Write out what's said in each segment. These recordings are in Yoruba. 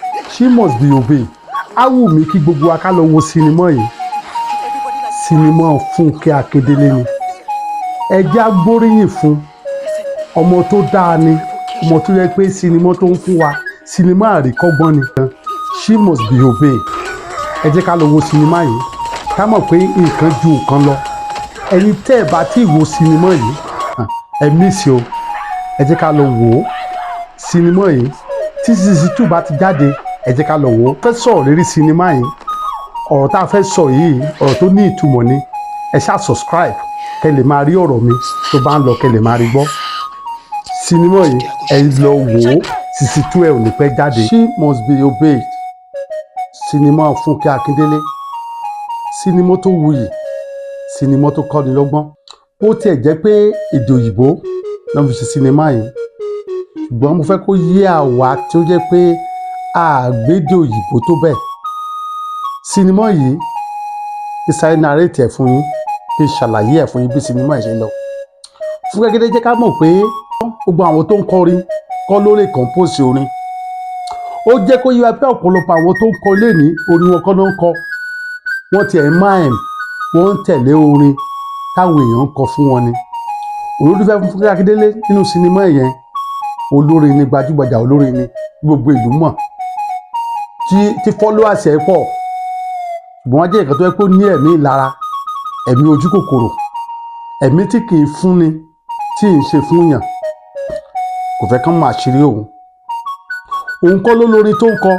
She must be obeyed. Á wù mí kí gbogbo wa ká lọ wo sinimá yìí. Sinimá Funke Akindele ni. Ẹ jẹ́ á gbóríyìn fún ọmọ tó dáa ni, ọmọ tó yẹ pé sinimá tó ń fún wa sinimá àríkọ́gbọ́n ni. She must be obeyed. Ẹ jẹ́ ká lọ wo sinimá yìí ká mọ̀ pé nǹkan ju nǹkan lọ. Ẹ̀yin tẹ́ ẹ̀ bá tí wo sinimá yìí ẹ miss o. Ẹ jẹ́ ká lọ wò ó sinimá yìí tí season 2 bá ti jáde ẹ jẹ́ ká lọ wò ó. Fẹ́ sọ̀rọ̀ lérí sinimá yìí, ọ̀rọ̀ tá a fẹ́ sọ yìí ọ̀rọ̀ tó ní ìtumọ̀ ni. Ẹ ṣáà subscribe kẹ́ lè máa rí ọ̀rọ̀ mi tó bá ń lọ kẹ́ lè máa rí gbọ́. Sinimá yìí ẹ lọ wò ó season 2 ẹ ò ní pẹ́ jáde. She must be obeyed. Sinimá Funke Akindele. Sinimá tó wuyì, sinimá tó kọ́ni lọ́gbọ́n. Ó tiẹ̀ jẹ́ pé èdè òyìnbó náà fi ṣe sinimá yìí, ṣùgbọ́n mo fẹ́ kó yé àwa tí ó jẹ́ pé àgbédè òyìnbó tó bẹ́ẹ̀. Sinimá yìí kí sáré narrate ẹ̀ fún yín, kí ṣàlàyé ẹ̀ fún yín bí sinimá yìí ṣe lọ. Funke Akindele jẹ́ ká mọ̀ pé gbogbo àwọn tó ń kọrin kọ́ ló lè compose orin. Ó jẹ́ kó yé wa pé ọ̀pọ̀lọpọ̀ àwọn tó ń kọ lénìí orin wọn kọ́ ló ń kọ. Wọ́n tiẹ̀ mime, wọ́n ń tẹ̀lé orin táwọn èèyàn ń kọ fún wọn ni. Olólùfẹ́ Funke Akindele nínú sinimá yẹn olórin ni, gbajúgbajà olórin ni, gbogbo ìlú mọ̀, tí followers ẹ̀ pọ̀. Ṣùgbọ́n wọ́n jẹ́ nǹkan tó yẹ pé ó ní ẹ̀mí ìlara, ẹ̀mí ojú kòkòrò, ẹ̀mí tí kì í fúnni, tí ì ń ṣe fún yàn. Kò fẹ́ kán mọ àṣírí òun. Òun kọ́ ló lórin tó ń kọ.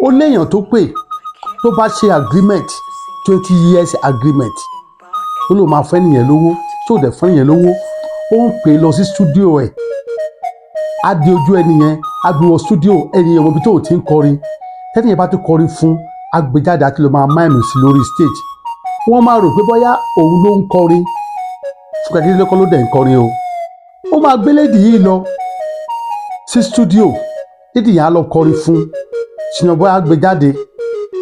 Ó léèyàn tó pè tó bá ṣe agreement 20 years agreement ó ló máa fẹ́ nìyẹn lówó tó dẹ̀ fẹ́ nìyẹn lówó. Ó ń pè lọ sí studio ẹ̀, á di ojú ẹni yẹn, á gbé wọ studio ẹni yẹn wọ́n bí tó ti ń kọrin. Tẹ́ni yẹn bá ti kọrin fún, á gbé jáde àti lọ máa mime sí lórí stage. Wọ́n máa rò pé bóyá òun ló ń kọrin. Funke Akindele kọ́ ló dẹ̀ ń kọrin o. Ó máa gbé lady yìí lọ sí studio, lady yẹn á lọ kọrin fún. Ṣìnàbọ̀ á gbé jáde,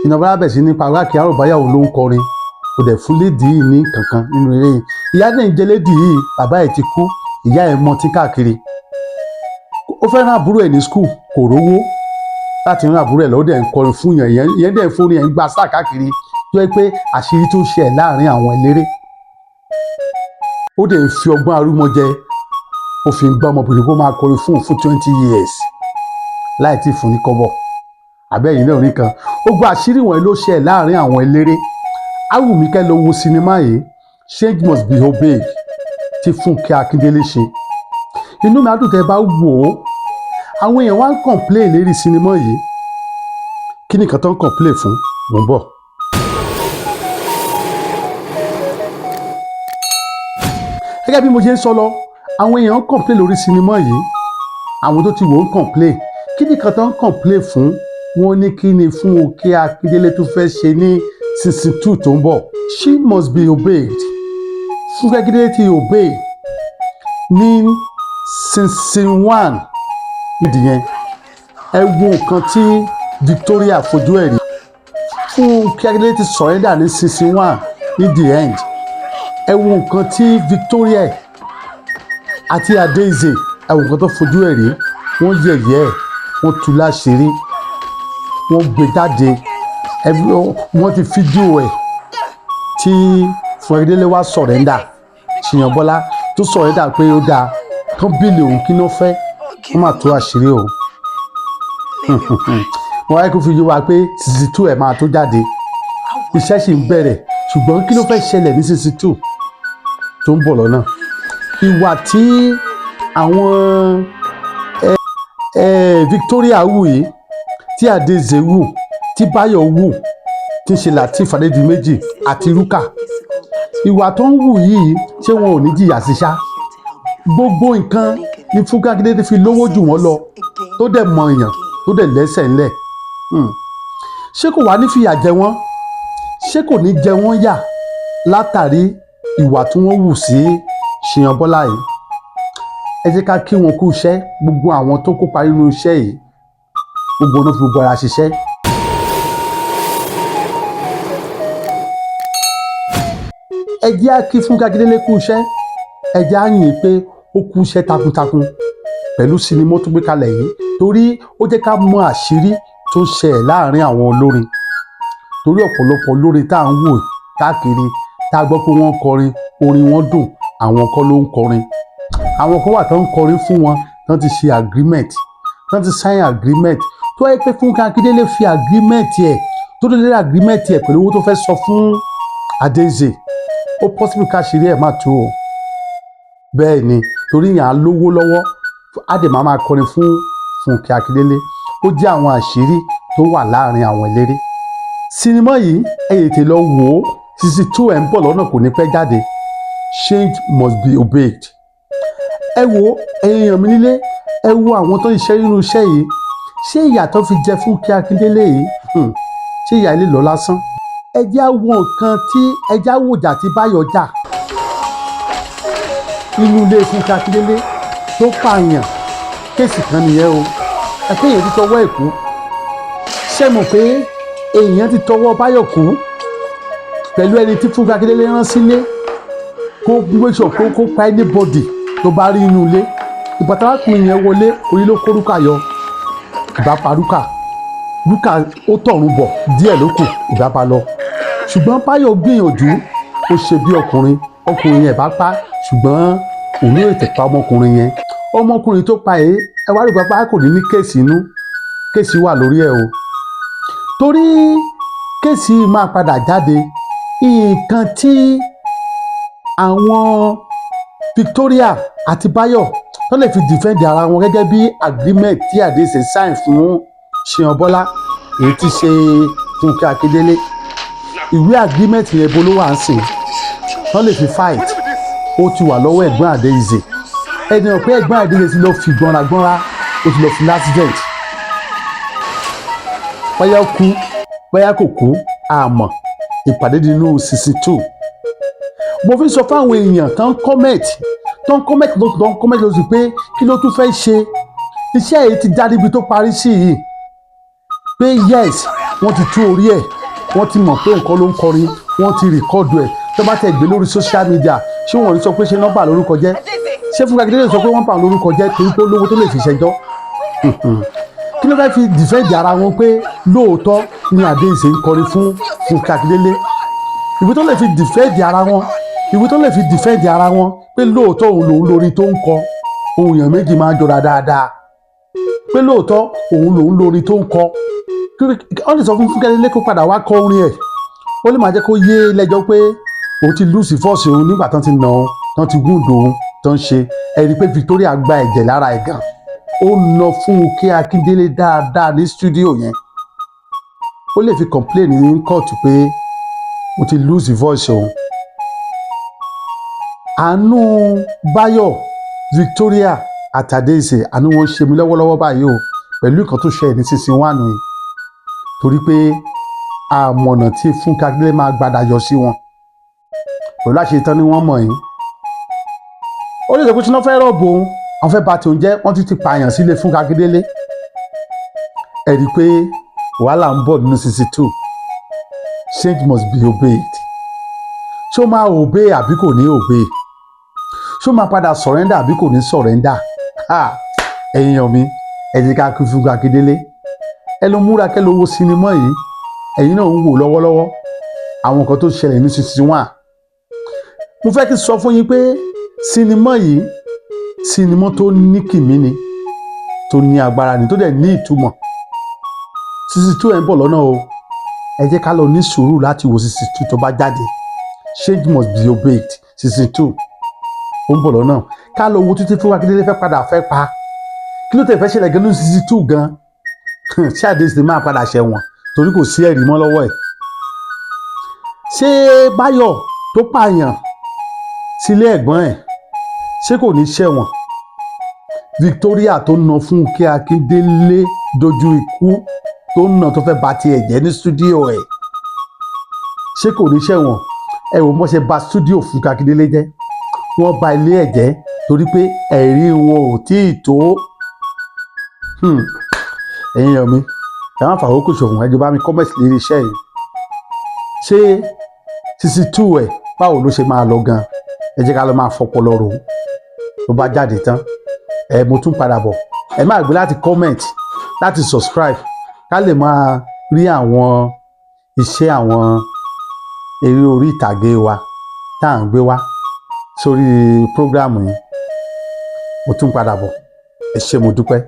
Ṣìnàbọ̀ á bẹ̀ sí ní pàrọ̀ kí àròbáyà òun ló ń kọrin. Kò dẹ̀ fún lady yìí ní kankan nínú eré yìí. Ìyá náà ń jẹ́ lady yìí, bàbá ẹ̀ ti kú, ìyá ẹ̀ mọtí káàkiri. Ó fẹ́ rán àbúrò ẹ̀ ní school, kò rówó láti rán àbúrò ẹ̀ lọ́wọ́, dẹ̀ ń kọrin fún yàn, ìyẹn dẹ̀ ń fún yẹn ń gba sáà káàkiri tó yẹ pé àṣírí tó ṣe ẹ̀ láàrin àwọn eléré. Ó dẹ̀ ń fi ọgbọ́n arúmọjẹ, ó fi ń gbá ọmọbìnrin kó máa kọrin fún 20 years láì tí fún ní kọ́bọ̀. Àbẹ́yìn náà rí kan. Ó gba àṣírí wọ̀nyí ló ṣe ẹ̀ láàrin àwọn eléré. Á wù mí kẹ́ lọ wo sinimá yìí Change Must Be Obeyed tí Funke Akindele ṣe. Inú mi á dùn tẹ́ bá wò ó. Àwọn èèyàn wá ń complain lérí sinimá yìí. Kí ni nǹkan tó ń complain fún? Mò ń bọ̀. Gẹ́gẹ́ bí mo ṣe ń sọ lọ, àwọn èèyàn ń complain lórí sinimá yìí. Àwọn tó ti wò ń complain. Kí ni nǹkan tó ń complain fún? Wọ́n ní kí ni Funke Akindele tó fẹ́ ṣe ní season 2 tó ń bọ̀. She must be obeyed. Funke Akindele ti obey ní season 1 nídìí yẹn. Ẹ wo nǹkan tí Victoria fojú ẹ̀ rí. Funke Akindele ti surrender ní season 1 ní the end. Ẹ wo nǹkan tí Victoria àti Adeze, ẹ wo nǹkan tó fojú ẹ̀ rí. Wọ́n yẹ̀yẹ́ ẹ̀, wọ́n tú láṣìírí, wọ́n gbé jáde, wọ́n ti fídíò ẹ̀ tí Funke Akindele wá surrender. Ṣìyànbọ́lá tó surrender pé ó dáa kán bílì òun kí ló fẹ́, wọ́n máa tó àṣírí òun. Wọ́n wáyé kó fi yé wa pé season 2 ẹ̀ máa tó jáde. Iṣẹ́ sì ń bẹ̀rẹ̀, ṣùgbọ́n kí ló fẹ́ ṣẹlẹ̀ ní season 2 tó ń bọ̀ lọ́nà? Ìwà tí àwọn Victoria wù yìí, tí Adeze wù, tí Báyọ̀ wù, tí ń ṣe Lateef Adédìméjì àti Rúkà. Ìwà tó ń wù yìí ṣé wọn ò ní jìyà sí ṣá? Gbogbo nǹkan ni Funke Akindele fi lówó jù wọ́n lọ, tó dẹ̀ mọ èèyàn, tó dẹ̀ lẹ́sẹ̀ ńlẹ̀. Ṣé kò wá ní fìyà jẹ wọ́n? Ṣé kò ní jẹ wọ́n yà látàrí ìwà tí wọ́n wù sí Ṣìyànbọ́lá yìí? ẹ jẹ́ ká kí wọn kú iṣẹ́ gbogbo àwọn tó kópa nínú iṣẹ́ yìí gbogbo náà fi gbogbo ara ṣiṣẹ́. ẹ jẹ́ á kí Funke Akindele kú iṣẹ́ ẹ jẹ́ á yìn pé ó kú iṣẹ́ takuntakun pẹ̀lú sinimá tó gbé kalẹ̀ yìí torí ó jẹ́ ká mọ àṣírí tó ń ṣẹlẹ̀ láàrin àwọn olórin torí ọ̀pọ̀lọpọ̀ olórin tá à ń wò káàkiri tá a gbọ́ pé wọ́n ń kọrin orin wọn dùn àwọn kan ló ń kọrin àwọn kan wà tó ń kọrin fún wọn tó ti ṣe agreement tó ti sign agreement tó yẹ pé Funke Akindele fi agreement ẹ̀ tó lè agreement ẹ̀ pẹ̀lú owó tó fẹ́ sọ fún Adeze ó possible ká ṣeré ẹ̀ má tó o bẹ́ẹ̀ ni torí yàn á lówó lọ́wọ́ á dẹ̀ máa kọrin fún Funke Akindele ó jẹ́ àwọn àṣírí tó wà láàrin àwọn eléré sinimá yìí ẹ tètè lọ wò ó season 2 ẹ̀ ń bọ̀ lọ́nà kò ní pẹ́ jáde change must be obeyed ẹ wo èèyàn mi nílé ẹ wo àwọn tó ń ṣe nínú iṣẹ́ yìí ṣé ìyà tó fi jẹ Funke Akindele yìí ṣé ìyà ilé lọ lásán ẹ jẹ́ á wo nǹkan tí ẹ jẹ́ á wòjà tí Báyọ̀ jà inú ilé Funke Akindele tó pààyàn kéèsì kan nìyẹn o àkéèyàn ti tọwọ́ ẹ̀ kú ṣé mọ̀ pé èèyàn ti tọwọ́ Báyọ̀ kú pẹ̀lú ẹni tí Funke Akindele rán sílé kó gbéṣọ kó pa anybody tó bá rí inú ilé ìbàtà arákùnrin yẹn wọlé orí ló kó Rúkà yọ ìbá pa Rúkà ó tọ̀run bọ̀ díẹ̀ ló kù ìbá pa lọ ṣùgbọ́n Báyọ̀ gbìyànjú ó ṣe bí ọkùnrin yẹn bá pa ṣùgbọ́n òun yóò tẹ̀ pa ọmọkùnrin tó pa ẹ wá rí pápá kò ní kéèsì inú kéèsì wà lórí ẹ o torí kéèsì máa padà jáde nǹkan tí àwọn Victoria àti Báyọ̀ tó lè fi defend ara wọn gẹ́gẹ́ bí agreement tí Adeze sign fún Ṣèyàn Bọ́lá èyí tí ṣe Funke Akindele ìwé agreement yẹn bó ló wà ń sìn tó lè fi fight ó ti wà lọ́wọ́ ẹ̀gbọ́n Adeze ẹni ọ̀pẹ́ ẹ̀gbọ́n Adeze ti lọ fi gbọ́nragbọ́nra ó ti lọ fi accident bóyá kú bóyá kò kú àmọ́ ìpàdé nínú season 2 mo fi sọ fáwọn èèyàn tó ń comment lóṣù pé kí ló tún fẹ́ ṣe iṣẹ́ yìí ti dá níbi tó parí sí yìí pé yes wọ́n ti tú orí ẹ̀ wọ́n ti mọ̀ pé nǹkan ló ń kọrin wọ́n ti rìkọ́dù ẹ̀ tó bá tẹ̀ gbé lórí social media ṣé wọ́n rí sọ pé ṣé nọ́mbà lórúkọ jẹ́ ṣé Funke Akindele sọ pé wọ́n pa lórúkọ jẹ́ torí pé olówó tó lè fi ṣẹjọ́ kí ló fẹ́ fi defend ara wọn pé lóòótọ́ ni Adeze ń kọrin fún Funke Akindele ìwé tó lè fi defend ara wọn pé lóòótọ́ òun lòun lórí tó ń kọ ohun èèyàn méjì máa ń jọra dáadáa pé lóòótọ́ òun lòun lórí tó ń kọ wọ́n lè sọ fún Funke Akindele kó padà wá kọ orin ẹ̀ ó lè máa jẹ́ kó yé lẹ́jọ́ pé òun ti lùsì fọ́ọ̀sì òun nígbà tán ti nà òun tán ti gúndò òun tán ṣe ẹ̀rí pé Victoria gba ẹ̀jẹ̀ lára ẹ̀ gan ó nà Funke Akindele dáadáa ní stúdíò yẹn ó lè fi complain ní court pé ó ti lùsì voice òun àánú Báyọ̀ Victoria àti Adeze àánú wọn ṣe mí lọ́wọ́lọ́wọ́ báyìí o pẹ̀lú nǹkan tó ṣe ní season 1 yìí torí pé àmọ̀nà tí Funke Akindele máa gbadà yọ sí wọn pẹ̀lú àṣetán ni wọ́n mọ̀ yín ó lè sọ pé tí wọ́n fẹ́ rọ̀bù òun àwọn fẹ́ bà tòun jẹ́ wọ́n ti pààyàn sílé Funke Akindele ẹ rí i pé wàhálà ń bọ̀ nínú season 2 change must be obeyed ṣó máa obey àbí kò ní obey ṣó máa padà surrender àbí kò ní surrender ẹ̀yin mi ẹ jẹ́ ká kí Funke Akindele ẹ lọ múra kẹ́ lọ wo sinimá yìí ẹ̀yin náà ń wò lọ́wọ́lọ́wọ́ àwọn nǹkan tó ṣẹlẹ̀ ní season 1 mo fẹ́ kí n sọ fún yín pé sinimá yìí sinimá tó ní kìmí ni tó ní agbára ni tó dẹ̀ ní ìtumọ̀ season 2 ẹ̀ ń bọ̀ lọ́nà o ẹ jẹ́ ká lọ ní sùúrù láti wo season 2 tó bá jáde change must be obeyed season 2 ó ń bọ̀ lọ́nà ká lọ wo títí Funke Akindele fẹ́ padà fẹ́ pa kí ló tẹ̀ fẹ́ ṣẹlẹ̀ gan ní season 2 gan ṣé Adeze máa padà ṣẹ̀wọ̀n torí kò sí ẹ̀rí mọ́ lọ́wọ́ ẹ̀ ṣé Báyọ̀ tó pààyàn sílé ẹ̀gbọ́n ẹ̀ ṣé kò ní ṣẹ̀wọ̀n Victoria tó na Funke Akindele dojú ikú tó na tó fẹ́ bà tiẹ̀ jẹ́ ní stúdíò ẹ̀ ṣé kò ní ṣẹ̀wọ̀n ẹ wò mọ́ ṣe bà stúdíò Funke Akindele jẹ́ wọ́n bà ilé ẹ̀ jẹ́ torí pé ẹ̀rí wọn ò tí ì tó. ẹ̀yin èèyàn mi ẹ má fà àkókò ṣòfò, ẹ jọ̀ọ́ bá mi kọ́mẹ̀tì lérí iṣẹ́ yìí. ṣé season 2 ẹ̀ báwo ló ṣe máa lọ gan? ẹ jẹ́ ká lọ máa fọpọlọ rò ó tó bá jáde tán. Mo tún padà bọ̀. Ẹ má gbé láti comment, láti subscribe ká lè máa rí àwọn iṣẹ́ àwọn eré orí ìtàgé wa tá à ń gbé wá sórí prógráàmù yìí. Mo tún padà bọ̀. Ẹ ṣé mo dúpẹ́.